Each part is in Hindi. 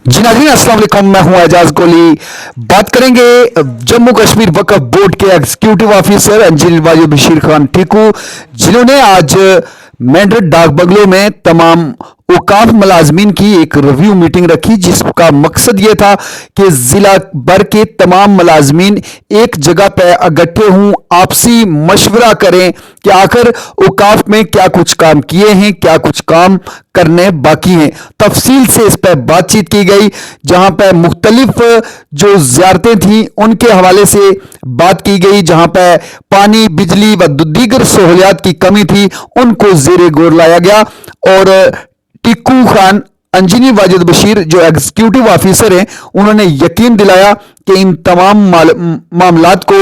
जी नाज़रीन अस्सलाम वालेकुम, मैं हूं एजाज कोहली। बात करेंगे जम्मू कश्मीर वक्फ बोर्ड के executive officer engineer Wajid Bashir Khan Tiku, जिन्होंने आज मेंढर डाक बंगलों में तमाम औकाफ मुलाजमीन की एक रिव्यू मीटिंग रखी, जिसका मकसद ये था कि जिला भर के तमाम मुलाजमीन एक जगह पर इकट्ठे हों, आपसी मशवरा करें कि आखिर औकाफ में क्या कुछ काम किए हैं, क्या कुछ काम करने बाकी हैं। तफसील से इस पर बातचीत की गई, जहां पर मुख्तलिफ जो ज़ियारतें थी उनके हवाले से बात की गई, जहां पर पानी, बिजली व दीगर सहूलियात की कमी थी उनको ज़ेरे गौर लाया गया। और टिक्कू खान इंजीनियर वाजिद बशीर जो एग्जीक्यूटिव ऑफिसर हैं, उन्होंने यकीन दिलाया कि इन तमाम मामलात को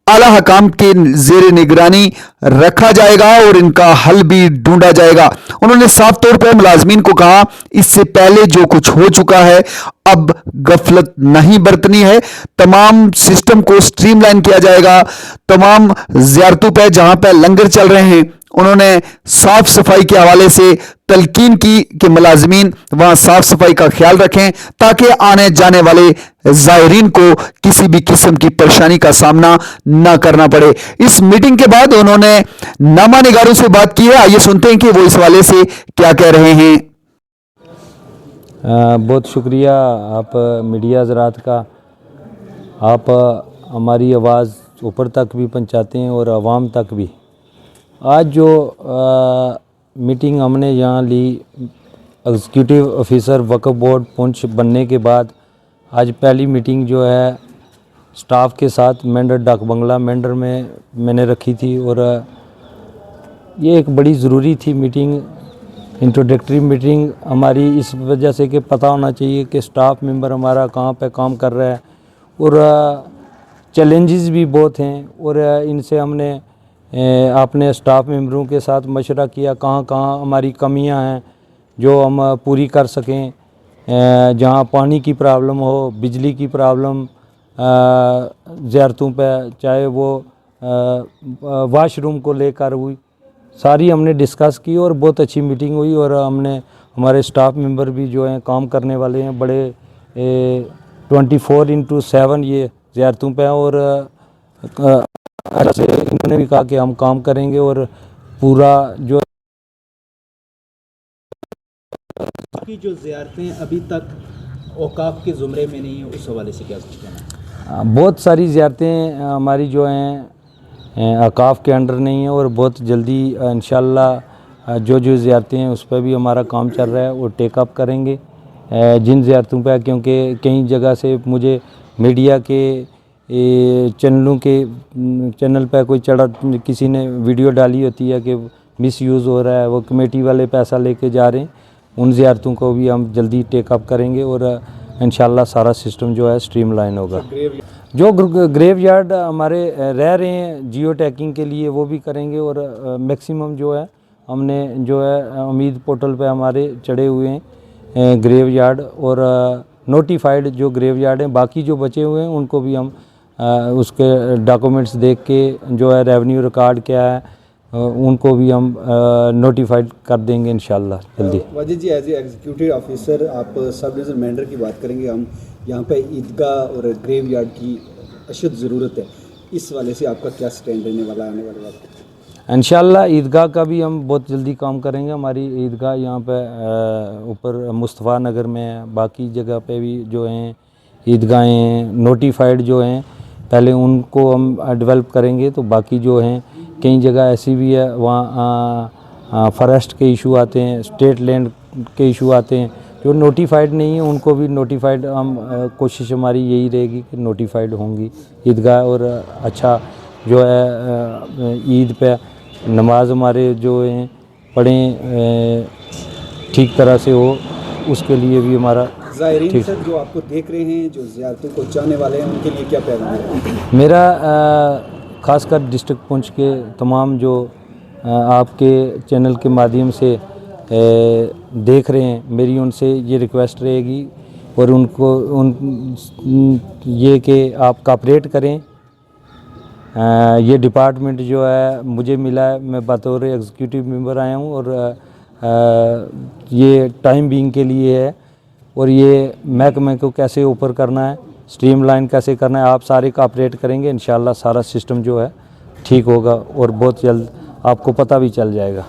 आला हकाम के जेर निगरानी रखा जाएगा और इनका हल भी ढूंढा जाएगा। उन्होंने साफ तौर पर मुलाजमीन को कहा, इससे पहले जो कुछ हो चुका है अब गफलत नहीं बरतनी है, तमाम सिस्टम को स्ट्रीमलाइन किया जाएगा। तमाम ज़ियारतों पर जहां पर लंगर चल रहे हैं, उन्होंने साफ सफाई के हवाले से तलकीन की कि मुलाजमीन वहां साफ सफाई का ख्याल रखें, ताकि आने जाने वाले ज़ायरीन को किसी भी किस्म की परेशानी का सामना न करना पड़े। इस मीटिंग के बाद उन्होंने नामा निगारों से बात की है, आइए सुनते हैं कि वो इस हवाले से क्या कह रहे हैं। बहुत शुक्रिया आप मीडिया हज़रात का, आप हमारी आवाज़ ऊपर तक भी पहुंचाते हैं और आवाम तक भी। आज जो मीटिंग हमने यहाँ ली एग्जीक्यूटिव ऑफिसर वक्फ बोर्ड पुंछ बनने के बाद, आज पहली मीटिंग जो है स्टाफ के साथ मेंढर डाक बंगला मेंढर में मैंने रखी थी। और ये एक बड़ी ज़रूरी थी मीटिंग, इंट्रोडक्टरी मीटिंग हमारी, इस वजह से कि पता होना चाहिए कि स्टाफ मेंबर हमारा कहाँ पे काम कर रहा है। और चैलेंजेस भी बहुत हैं, और इनसे हमने अपने स्टाफ मेंबरों के साथ मशवरा किया कहाँ कहाँ हमारी कमियां हैं जो हम पूरी कर सकें। जहाँ पानी की प्रॉब्लम हो, बिजली की प्रॉब्लम ज़ियारतों पे, चाहे वो वाशरूम को लेकर हुई, सारी हमने डिस्कस की और बहुत अच्छी मीटिंग हुई। और हमने हमारे स्टाफ मेंबर भी जो हैं काम करने वाले हैं, बड़े 24/7 ये ज़ियारतों पे। और ऐसे इन्होंने भी कहा कि हम काम करेंगे और पूरा जो की जो ज़ियारतें अभी तक औकाफ के ज़ुमरे में नहीं है, उस हवाले से क्या कुछ कहना है? बहुत सारी ज़ियारतें हमारी जो हैं औकाफ के अंडर नहीं है, और बहुत जल्दी इंशाल्लाह जो ज़ियारतें हैं उस पर भी हमारा काम चल रहा है, वो टेकअप करेंगे जिन ज़ियारतों पर। क्योंकि कई जगह से मुझे मीडिया के चैनल पर कोई किसी ने वीडियो डाली होती है कि मिसयूज़ हो रहा है, वो कमेटी वाले पैसा लेके जा रहे हैं। उन ज़ियारतों को भी हम जल्दी टेकअप करेंगे और इंशाल्लाह सारा सिस्टम जो है स्ट्रीमलाइन होगा। जो ग्रेव यार्ड हमारे रह रहे हैं जियो टैगिंग के लिए, वो भी करेंगे। और मैक्सिमम जो है हमने जो है उम्मीद पोर्टल पे हमारे चढ़े हुए हैं ग्रेव यार्ड, और नोटिफाइड जो ग्रेव यार्ड हैं, बाकी जो बचे हुए हैं उनको भी हम उसके डॉक्यूमेंट्स देख के, जो है रेवेन्यू रिकॉर्ड क्या है, उनको भी हम नोटिफाइड कर देंगे इंशाल्लाह जल्दी। वाजिद जी, एज ए एग्जीक्यूटिव ऑफिसर आप सब डिवीज़न मेंढर की बात करेंगे, हम यहाँ पे ईदगाह और ग्रेव यार्ड की अशद ज़रूरत है, इस वाले से आपका क्या स्टैंड रहने वाला है आने वाले वक्त? इंशाल्लाह ईदगाह का भी हम बहुत जल्दी काम करेंगे। हमारी ईदगाह यहाँ पे ऊपर मुस्तफ़ा नगर में है, बाकी जगह पे भी जो हैं ईदगाहें नोटिफाइड जो हैं, पहले उनको हम डेवलप करेंगे। तो बाकी जो हैं कई जगह ऐसी भी है, वहाँ फॉरेस्ट के इशू आते हैं, स्टेट लैंड के इशू आते हैं, जो नोटिफाइड नहीं है उनको भी नोटिफाइड हम कोशिश हमारी यही रहेगी कि नोटिफाइड होंगी ईदगाह। और अच्छा जो है ईद पे नमाज हमारे जो हैं पढ़ें ठीक तरह से हो, उसके लिए भी हमारा ज़ायरीन सर जो आपको देख रहे हैं, जो ज़ियारतों को चाहने वाले हैं, उनके लिए क्या पैगाम है? मेरा ख़ासकर डिस्ट्रिक्ट पुंछ के तमाम जो आपके चैनल के माध्यम से देख रहे हैं, मेरी उनसे ये रिक्वेस्ट रहेगी और उनको ये कि आप कोऑपरेट करें। ये डिपार्टमेंट जो है मुझे मिला है, मैं बतौर एग्जीक्यूटिव मेंबर आया हूँ और ये टाइम बीइंग के लिए है। और ये महकमे को कैसे ऊपर करना है, स्ट्रीमलाइन कैसे करना है, आप सारे कोऑपरेट करेंगे, इंशाल्लाह सारा सिस्टम जो है ठीक होगा और बहुत जल्द आपको पता भी चल जाएगा।